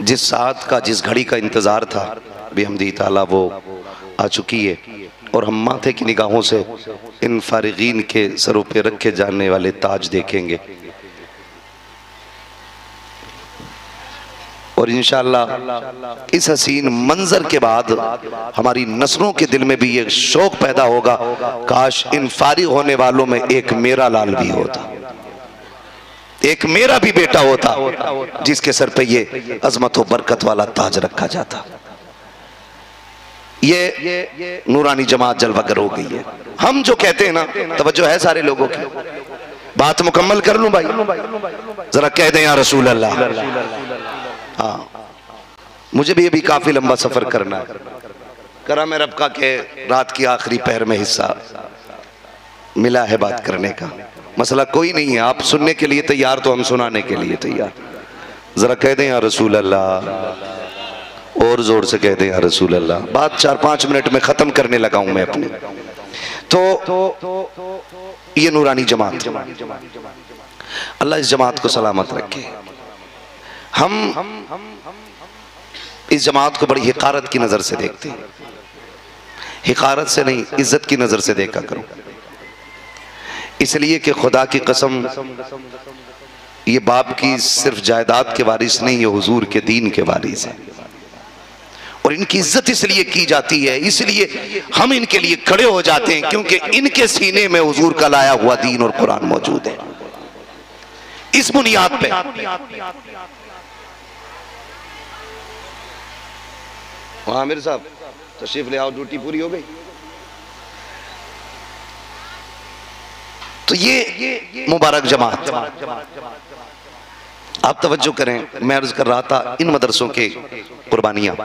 जिस साथ का, जिस घड़ी का इंतज़ार था बेहमदी ताला वो आ चुकी है, और हम माथे की निगाहों से इन फारिगीन के सरों पे रखे जाने वाले ताज देखेंगे। और इंशाअल्लाह इस हसीन मंजर के बाद हमारी नस्लों के दिल में भी ये शौक पैदा होगा, काश इन फारिग होने वालों में एक मेरा लाल भी होता, एक मेरा भी बेटा होता, जिसके सर पे ये अजमत व बरकत वाला ताज रखा जाता। ये नूरानी जमात जलवागर हो गई है। हम जो कहते हैं ना, तवज्जो है सारे लोगों की, बात मुकम्मल कर लूं भाई, जरा कह दें या रसूल अल्लाह। हाँ, मुझे भी अभी काफी लंबा सफर करना है। करम है रब का के रात की आखिरी पहर में हिस्सा मिला है बात करने का। मसला कोई नहीं है, आप सुनने के लिए तैयार तो हम सुनाने के लिए तैयार। जरा कह दें या रसूल अल्लाह, और जोर से कह दें या रसूल अल्लाह। बात 4-5 मिनट में खत्म करने लगा हूं मैं अपनी। तो ये नूरानी जमात, अल्लाह इस जमात को सलामत रखे। हम इस जमात को बड़ी हिकारत की नजर से देखते हैं, हिकारत से नहीं, इज्जत की नजर से देखा करो, इसलिए कि खुदा की कसम ये बाप की सिर्फ जायदाद के वारिस नहीं, ये हुजूर के दीन के वारिस है। और इनकी इज्जत इसलिए की जाती है, इसलिए हम इनके लिए खड़े हो जाते हैं, क्योंकि इनके सीने में हुजूर का लाया हुआ दीन और कुरान मौजूद है। इस बुनियाद पे आमिर साहब तशरीफ ले आओ, ड्यूटी पूरी हो गई। तो ये मुबारक जमात, आप तवज्जो करें, मैं अर्ज कर रहा था इन मदरसों के कुर्बानियां,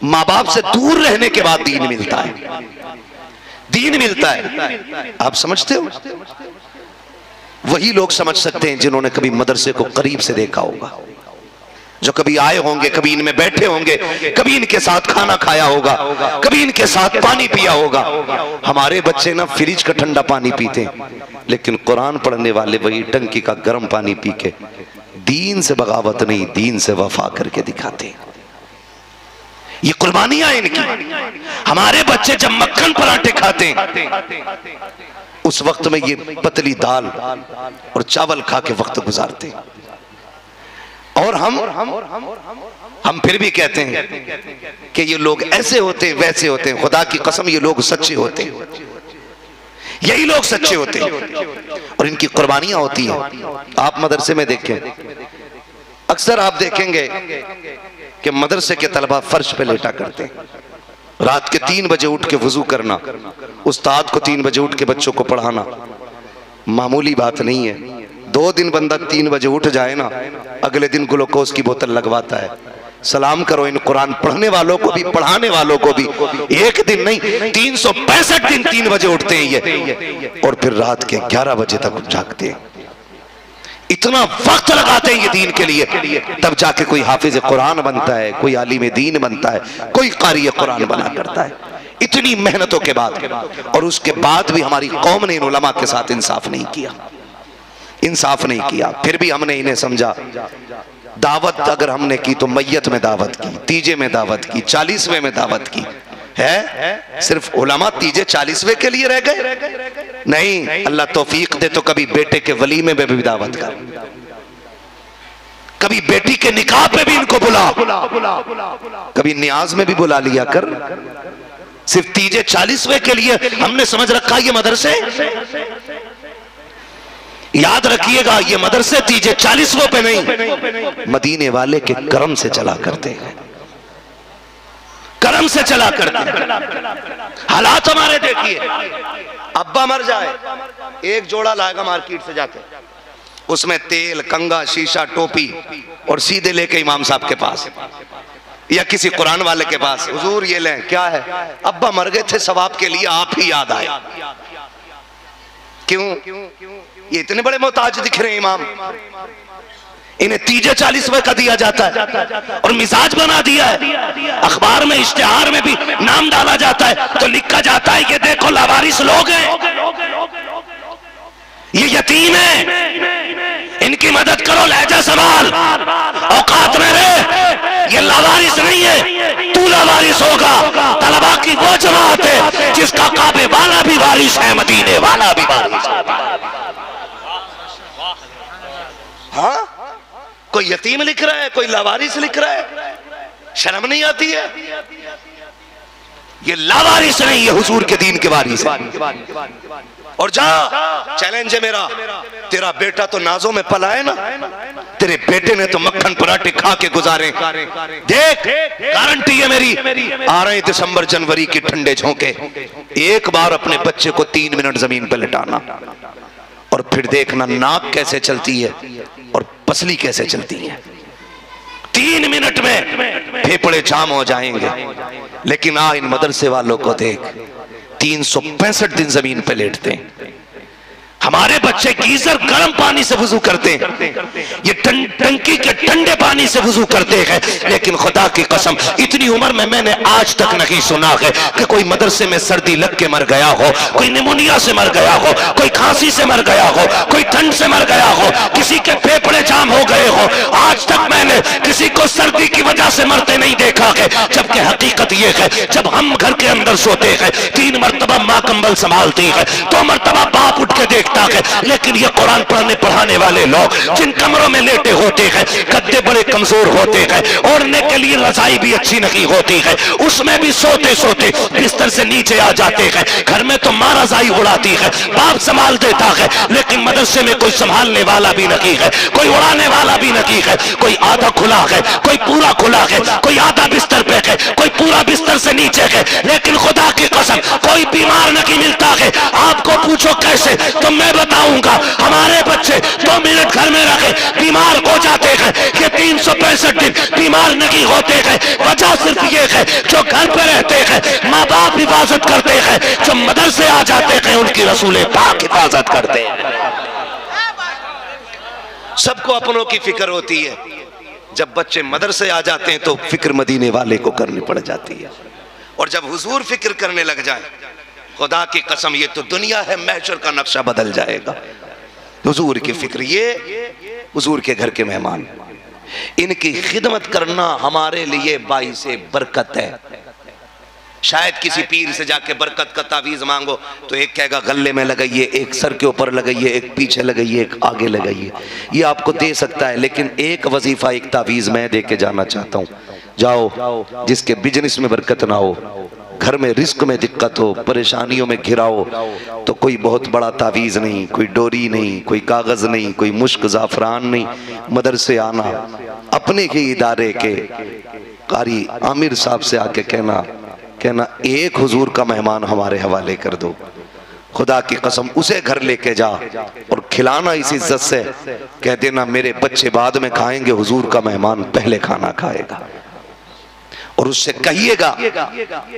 माँ बाप से दूर रहने के बाद दीन मिलता है, दीन मिलता है। आप समझते हो? वही लोग समझ सकते हैं जिन्होंने कभी मदरसे को करीब से देखा होगा, जो कभी आए होंगे, कभी इनमें बैठे होंगे, कभी इनके साथ खाना खाया होगा, कभी इनके साथ पानी पिया होगा। हमारे बच्चे ना फ्रिज का ठंडा पानी पीते हैं, लेकिन कुरान पढ़ने वाले वही टंकी का गर्म पानी पी के दीन से बगावत नहीं, दीन से वफा करके दिखाते हैं। ये कुर्बानियां इनकी। हमारे बच्चे जब मक्खन पराठे खाते हैं, उस वक्त में ये पतली दाल और चावल खा के वक्त गुजारते हैं। और हम फिर भी कहते हैं कि ये लोग ऐसे होते हैं, वैसे होते हैं। खुदा की कसम ये लोग सच्चे होते हैं, यही लोग सच्चे होते हैं, और इनकी कुर्बानियां होती हैं। आप मदरसे में देखें, अक्सर आप देखेंगे कि मदरसे के तलबा फर्श पे लेटा करते हैं। रात के 3 बजे उठ के वजू करना, उस्ताद को 3 बजे उठ के बच्चों को पढ़ाना मामूली बात नहीं है। 2 दिन बंदा 3 बजे उठ जाए ना, अगले दिन ग्लूकोज की बोतल लगवाता है। सलाम करो इन कुरान पढ़ने वालों को भी, पढ़ाने वालों को भी। एक दिन नहीं, 365 दिन 3 बजे उठते हैं ये, और फिर रात के 11 बजे तक जागते हैं। इतना वक्त लगाते हैं ये दीन के लिए, तब जाके कोई हाफिज कुरान बनता है, कोई आलिम दीन बनता है, कोई कारी कुरान बना करता है। इतनी मेहनतों के बाद, और उसके बाद भी हमारी कौम ने इन उलमा के साथ इंसाफ नहीं किया, इंसाफ नहीं किया। फिर भी हमने इन्हें समझा, दावत अगर हमने की तो मैयत में दावत की, तीजे में दावत की, 40वें में दावत की है। सिर्फ उलमा तीजे 40वें के लिए रह गए? नहीं, अल्लाह तौफीक दे तो कभी बेटे के वलीमे में भी दावत कर, कभी बेटी के निकाह पे भी इनको बुला, कभी नियाज में भी बुला लिया कर। सिर्फ तीजे 40वें के लिए हमने समझ रखा ये मदरसे। याद रखिएगा, ये मदरसे तीजे 40वें पे नहीं, मदीने वाले के करम से चला करते हैं, करम से चला करते हैं। हालात हमारे देखिए, अब्बा मर जाए, एक जोड़ा लाएगा मार्केट से जाके, उसमें तेल, कंगा, शीशा, टोपी, और सीधे लेके इमाम साहब के पास या किसी कुरान वाले के पास, हुजूर ये लें। क्या है? अब्बा मर गए थे, सवाब के लिए आप ही याद आए। क्यों? ये इतने बड़े मोहताज दिख रहे हैं इमाम, इन्हें तीजे 40वें का दिया जाता है और मिजाज बना दिया है। अखबार में, इश्तिहार में भी नाम डाला जाता है तो लिखा जाता है कि देखो लावारिस लोग हैं, ये यतीम है, इनकी मदद करो, लहजा संभाल, औकात में रहे। लावारिस नहीं है, तू लावारिस होगा। तलबा की वो जमात है जिसका काबे वाला भी वारिस है, मदीने वाला भी वारिस है। हाँ, कोई यतीम लिख रहा है, कोई लावारिस लिख रहा है, शर्म नहीं आती है? ये लावारिस नहीं, ये हुजूर के दीन के वारिस है। और जा, चैलेंज है मेरा, तेरा बेटा तो नाजों में पला है ना, तेरे बेटे ने तो मक्खन पराठे खा के गुजारे। देख, गारंटी है मेरी, आ रहे दिसंबर जनवरी की ठंडे झोंके, एक बार अपने बच्चे को 3 मिनट जमीन पर लिटाना और फिर देखना नाक कैसे चलती है और पसली कैसे चलती है। 3 मिनट में फेफड़े जाम हो जाएंगे। लेकिन इन मदरसे वालों को देख, 365 दिन जमीन पे लेटते हैं। हमारे बच्चे गीजर गर्म पानी से वुजू करते हैं, ये टंकी के ठंडे पानी से वुजू करते हैं। लेकिन खुदा की कसम, इतनी उम्र में मैंने आज तक नहीं सुना है कि कोई मदरसे में सर्दी लग के मर गया हो, कोई निमोनिया से मर गया हो, कोई खांसी से मर गया हो, कोई ठंड से मर गया हो, किसी के फेफड़े जाम हो गए हो। आज तक मैंने किसी को सर्दी की वजह से मरते नहीं देखा है। जबकि हकीकत ये है, जब हम घर के अंदर सोते हैं, 3 मरतबा माँ कंबल संभालती है, 2 मरतबा बाप उठ के देखता है। लेकिन ये कुरान पढ़ने पढ़ाने वाले लोग जिन कमरों में लेटे होते हैं, गद्दे बड़े कमजोर होते हैं, ओढ़ने के लिए रजाई भी अच्छी नहीं होती है, उसमें भी सोते सोते बिस्तर से नीचे आ जाते हैं। घर में तो माँ रजाई उड़ाती है, बाप संभाल देता है, लेकिन मदरसे में कोई संभालने वाला भी नहीं है, कोई उड़ाने वाला भी नहीं है। कोई आधा खुला है, कोई पूरा खुला है, कोई आधा बिस्तर पे है, कोई पूरा बिस्तर से नीचे है। लेकिन खुदा की कसम, कोई बीमार नहीं मिलता है। आपको पूछो कैसे, तो मैं बताऊंगा। हमारे बच्चे 2 मिनट घर में रखे बीमार हो जाते हैं, ये 365 दिन बीमार नहीं होते हैं। वजह सिर्फ ये है, जो घर पे रहते हैं माँ बाप हिफाजत करते हैं, जो मदरसे आ जाते हैं उनकी रसूल पाक हिफाजत करते हैं। सबको अपनों की फिक्र होती है, जब बच्चे मदरसे आ जाते हैं तो फिक्र मदीने वाले को करनी पड़ जाती है। और जब हुजूर फिक्र करने लग जाए, खुदा की कसम, ये तो दुनिया है, महशर का नक्शा बदल जाएगा। हुजूर की फिक्र, ये हुजूर के घर के मेहमान, इनकी खिदमत करना हमारे लिए बाइसे बरकत है। शायद किसी पीर से जाके बरकत का तावीज मांगो तो एक कहेगा गले में लगाइए, एक सर के ऊपर लगाइए, एक पीछे लगाइए, एक आगे लगाइए, ये आपको दे सकता है। लेकिन एक वजीफा, एक तावीज मैं दे के जाना चाहता हूँ। जाओ, जिसके बिजनेस में बरकत ना हो, घर में रिस्क में दिक्कत हो, परेशानियों में घिरा हो, तो कोई बहुत बड़ा तावीज़ नहीं, कोई डोरी नहीं, कोई कागज़ नहीं, कोई मुश्क ज़ाफ़रान नहीं, मदरसे आना, अपने ही इदारे के कारी आमिर साहब से आके कहना एक हुजूर का मेहमान हमारे हवाले कर दो। खुदा की कसम, उसे घर लेके जा और खिलाना इस इज्जत से, कह देना मेरे बच्चे बाद में खाएंगे, हुजूर का मेहमान पहले खाना खाएगा। और उससे कहिएगा,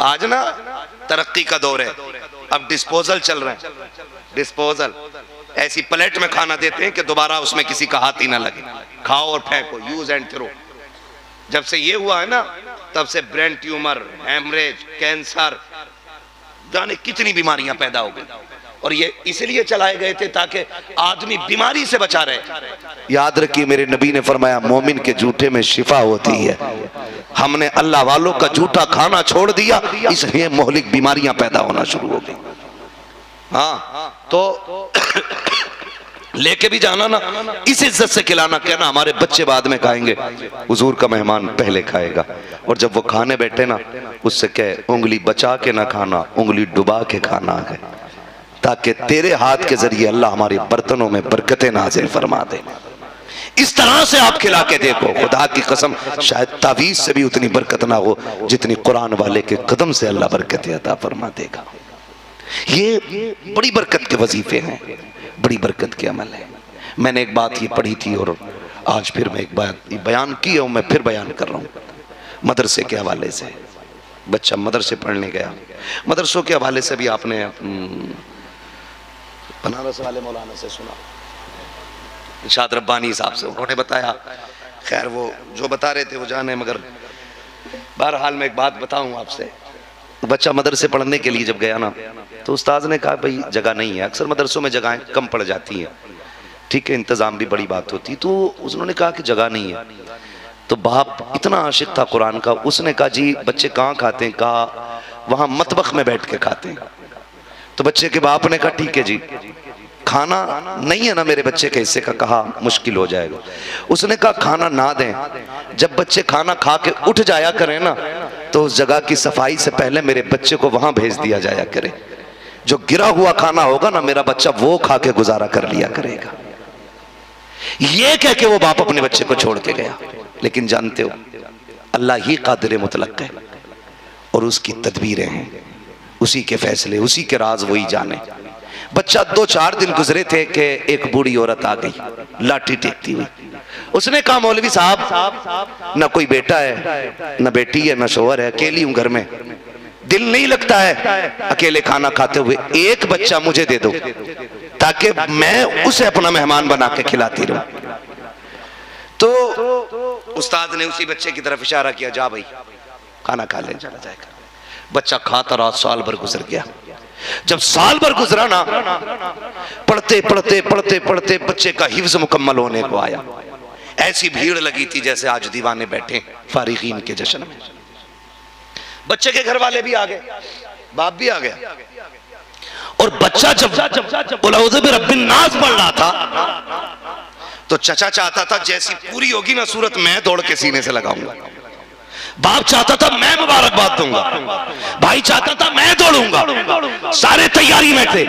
आज ना तरक्की का दौर है, अब डिस्पोजल चल रहा है। डिस्पोजल ऐसी प्लेट में खाना देते हैं कि दोबारा उसमें किसी का हाथ ही ना लगे, खाओ और फेंको, यूज एंड थ्रो। जब से ये हुआ है ना, तब से ब्रेन ट्यूमर, हेमरेज, कैंसर, जाने कितनी बीमारियां पैदा हो गई। और ये इसलिए चलाए गए थे ताकि आदमी बीमारी से बचा रहे। याद रखिए, मेरे नबी ने फरमाया मोमिन के जूठे में शिफा होती है। हमने अल्लाह वालों का जूठा खाना छोड़ दिया, इसलिए मोहलिक बीमारियां पैदा होना शुरू हो गई। हाँ, तो लेके भी जाना ना, इस इज्जत से खिलाना, कहना हमारे बच्चे बाद में खाएंगे, हुजूर का मेहमान पहले खाएगा। और जब वो खाने बैठे ना, उससे कह उंगली बचा के ना खाना, उंगली डुबा के खाना है, ताकि तेरे हाथ के जरिए अल्लाह हमारे बर्तनों में बरकतें नाजिल फरमा दे। इस तरह से आप खिला के देखो, खुदा की कसम, शायद तावीज से भी उतनी बरकत ना हो जितनी कुरान वाले के कदम से अल्लाह बरकतें अता फरमा देगा। ये बड़ी बरकत के वजीफे हैं, बड़ी बरकत के अमल है। मैंने एक बात ये पढ़ी थी और आज फिर मैं एक बात बयान की और मैं फिर बयान कर रहा हूँ। मदरसे के हवाले से, बच्चा मदरसे पढ़ने गया, मदरसों के हवाले से भी आपने बनारस वाले मौलाना से सुना, इरशाद रब्बानी साहब से, उन्होंने बताया। खैर वो जो बता रहे थे वो जाने, मगर बहरहाल मैं एक बात बताऊं आपसे। बच्चा मदरसे पढ़ने के लिए जब गया ना, तो उस्ताद ने कहा भाई जगह नहीं है, अक्सर मदरसों में जगहें कम पड़ जाती हैं, ठीक है, इंतज़ाम भी बड़ी बात होती। तो उन्होंने कहा कि जगह नहीं है। तो बाप इतना आशिक था कुरान का, उसने कहा जी बच्चे कहाँ खाते हैं? कहा वहां मतबख में बैठ के खाते हैं। तो बच्चे के बाप ने कहा ठीक है जी, खाना नहीं है ना मेरे बच्चे के हिस्से का? कहा मुश्किल हो जाएगा। उसने कहा खाना ना दें, जब बच्चे खाना खा के उठ जाया करें ना, तो उस जगह की सफाई से पहले मेरे बच्चे को वहां भेज दिया जाया करे। जो गिरा हुआ खाना होगा ना, मेरा बच्चा वो खा के गुजारा कर लिया करेगा। ये कह के वो बाप अपने बच्चे को छोड़ के गया। लेकिन जानते हो अल्लाह ही कादिर मुतलक है और उसकी तदबीरें हैं, उसी के फैसले, उसी के राज वही जाने। बच्चा 2-4 दिन गुजरे थे कि एक बूढ़ी औरत आ गई लाठी टेकती हुई। उसने कहा मौलवी साहब ना कोई बेटा है ना बेटी है ना शोहर है, अकेली हूं घर में, दिल नहीं लगता है अकेले खाना खाते हुए, एक बच्चा मुझे दे दो ताकि मैं उसे अपना मेहमान बना के खिलाती रहूं। तो उस्ताद ने उसी बच्चे की तरफ इशारा किया, जा भाई खाना खा ले, चला जाएगा। बच्चा खाता रहा, साल भर गुजर गया। जब साल भर गुजरा ना, पढ़ते पढ़ते पढ़ते पढ़ते बच्चे का हिफ्ज मुकम्मल होने को आया। ऐसी भीड़ लगी थी जैसे आज दीवाने बैठे फारिगीन के जश्न में। बच्चे के घर वाले भी आ गए, बाप भी आ गया, और बच्चा जब उलऊज़ु बिरब्बिन नास पढ़ रहा था तो चचा चाहता था जैसी पूरी होगी ना सूरत, मैं दौड़ के सीने से लगाऊंगा। बाप चाहता था मैं मुबारकबाद दूंगा, भाई चाहता था मैं दौड़ूंगा, सारे तैयारी में थे।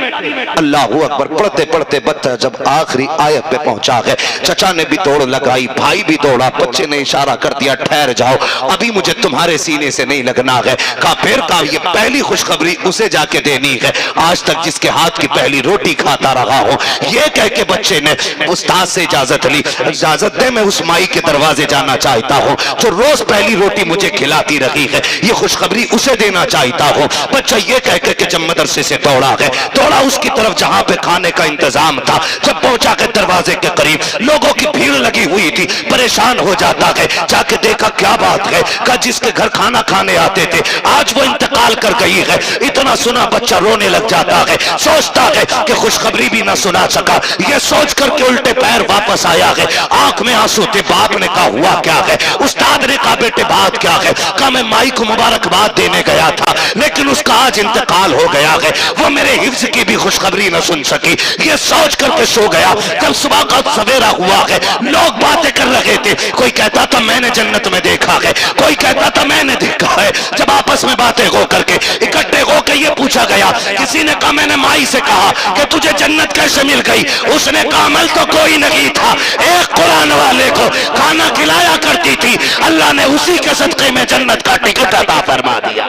अल्लाह अकबर पढ़ते पढ़ते बच्चा जब आखिरी आयत पे पहुंचा है, चचा ने भी दौड़ लगाई, भाई भी दौड़ा, बच्चे ने इशारा कर दिया ठहर जाओ, अभी मुझे तुम्हारे सीने से नहीं लगना है। कहा फिर कहा ये पहली खुशखबरी उसे जाके देनी है आज तक जिसके हाथ की पहली रोटी खाता रहा हूं। ये कह के बच्चे ने उस्ताद से इजाजत ली, इजाजत दे मैं उस माई के दरवाजे जाना चाहता हूं जो रोज पहली रोटी मुझे खिलाती रही है, ये खुशखबरी उसे देना चाहता हूं। बच्चा ये कह के जब मदरसे से दौड़ा है, दौड़ा उसकी तरफ जहां पे खाने का इंतजाम था। जब पहुंचा के दरवाजे के करीब लोगों की भीड़ लगी हुई थी, परेशान हो जाता है। जाके देखा क्या बात है, का जिसके घर खाना खाने आते थे आज वो इंतकाल कर गई है। इतना सुना बच्चा रोने लग जाता है, सोचता है कि खुशखबरी भी ना सुना सका। ये सोच करके उल्टे पैर वापस आया है, आंख में आंसू थे। बाप ने कहा हुआ क्या है? उस्ताद ने कहा बेटे बात क्या है? कहा मैं माई को मुबारकबाद देने गया था लेकिन उसका आज इंतकाल हो गया है, वो मेरे हिफ्ज की भी खुशखबरी न सुन सकी। ये सोच करके सो गया। जब सुबह का सवेरा हुआ है, लोग बातें कर रहे थे, कोई कहता था मैंने जन्नत में देखा है, कोई कहता था मैंने देखा है। जब आपस में बातें हो करके इकट्ठे होकर ये पूछा गया, किसी ने कहा मैंने माई से कहा कि तुझे जन्नत कैसे मिल गई? उसने कहा अमल तो कोई नहीं था, एक कुरान वाले को खाना खिलाया करती थी, अल्लाह ने उसी के सदक़े में जन्नत का टिकट अता फरमा दिया।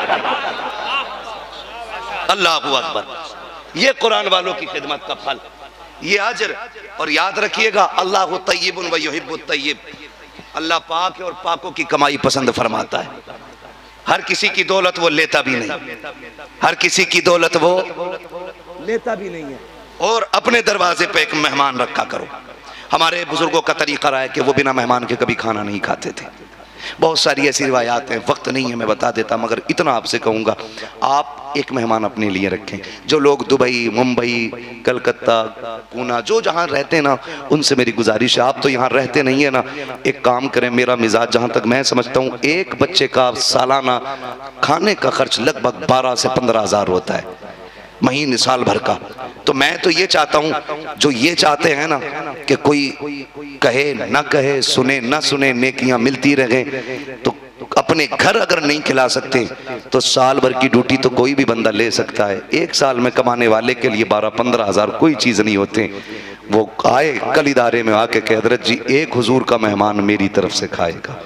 अल्लाह अकबर, ये कुरान वालों की खिदमत का फल, ये अजर। और याद रखिएगा अल्लाह तय्यिबुन व युहिब्बुत तय्यिब, अल्लाह पाक है और पाकों की कमाई पसंद फरमाता है। हर किसी की दौलत वो लेता भी नहीं, हर किसी की दौलत वो लेता भी नहीं है। और अपने दरवाजे पे एक मेहमान रखा करो। हमारे बुजुर्गों का तरीका रहा है कि वो बिना मेहमान के कभी खाना नहीं खाते थे। बहुत सारी ऐसी रिवायात हैं, वक्त नहीं है मैं बता देता, मगर इतना आपसे कहूँगा आप एक मेहमान अपने लिए रखें। जो लोग दुबई, मुंबई, कलकत्ता, पूना, जो जहाँ रहते हैं ना, उनसे मेरी गुजारिश है, आप तो यहाँ रहते नहीं है ना, एक काम करें, मेरा मिजाज जहाँ तक मैं समझता हूँ, एक बच्चे का सालाना खाने का खर्च लगभग 12 से 15 हज़ार होता है महीने, साल भर का। तो मैं तो ये चाहता हूँ, जो ये चाहते हैं ना कि कोई कहे ना कहे, सुने ना सुने, नेकियां मिलती रहे, तो अपने घर अगर नहीं खिला सकते तो साल भर की ड्यूटी तो कोई भी बंदा ले सकता है। एक साल में कमाने वाले के लिए 12-15 हज़ार कोई चीज़ नहीं होते। वो आए कल इदारे में आके कह हज़रत जी एक हुजूर का मेहमान मेरी तरफ से खाएगा।